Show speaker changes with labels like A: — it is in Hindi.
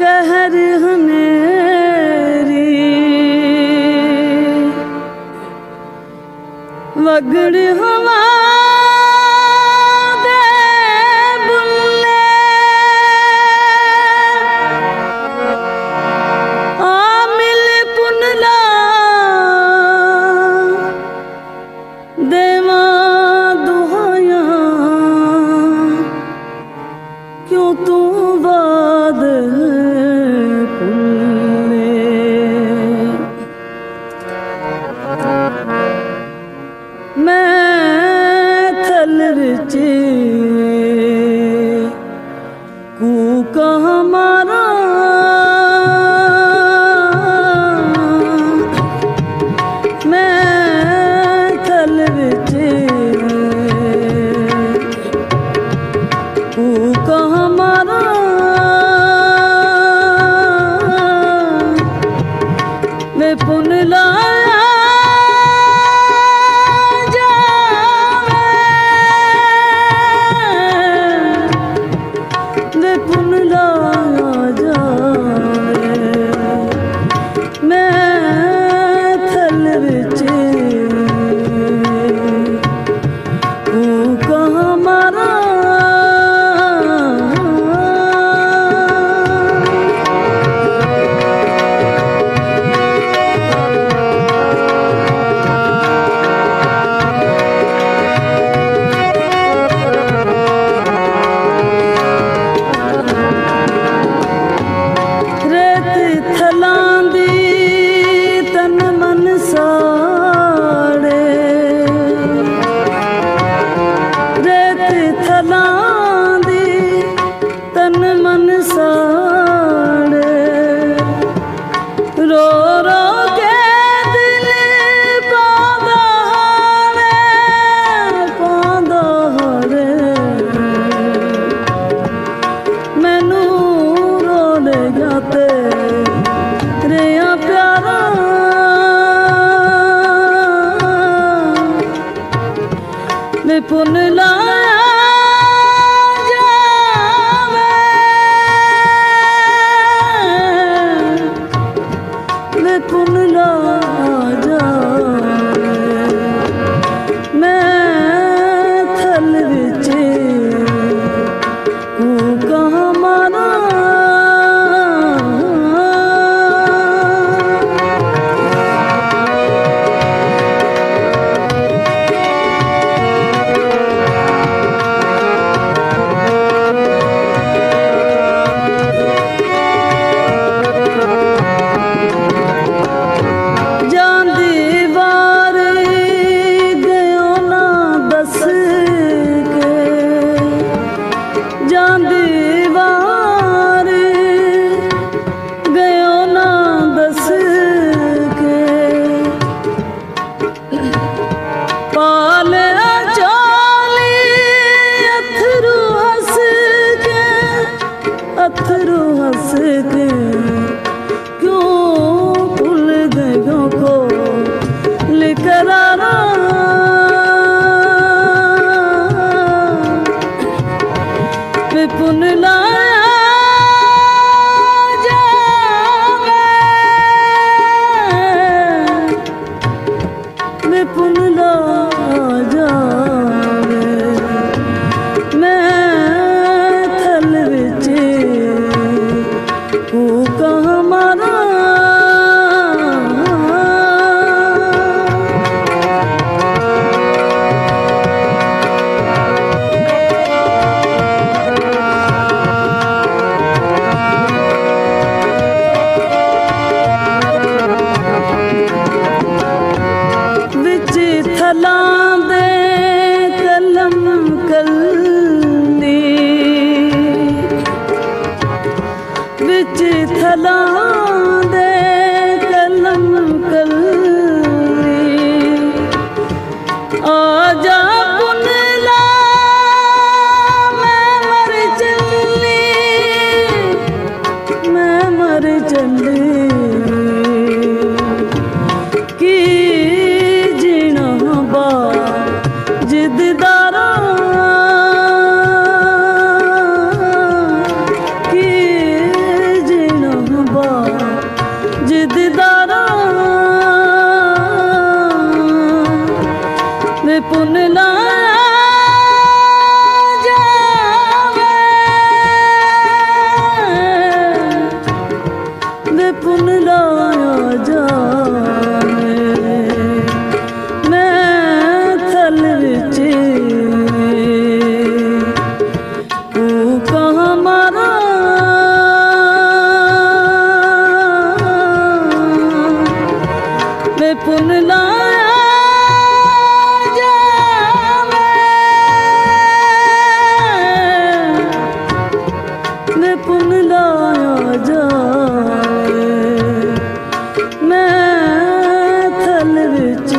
A: कहर हनेरी वगड़ हवा दे बुल्ले आ मिल पुनला देवा दुहाया क्यों तू बाद मैं थल विच कूका हमारा मैं थल विच कूका हमारा मैं पुन लाया पुन लाया जावे वे पुन लाया जावे मैं थल विच कूका हमारा अथरू हंस के क्यों भूल गयों को लिकरारा वे पुन लाया जावे वे पुन लाया जावे मैं थल विच कूका हमारा विच थलां दे कलम कल्ली विच थलां दे कलम कल्ली आजा पुन ला मैं मर चली की जीना बा जिद्दारा की वे पुन लाया जाए। मैं थल विच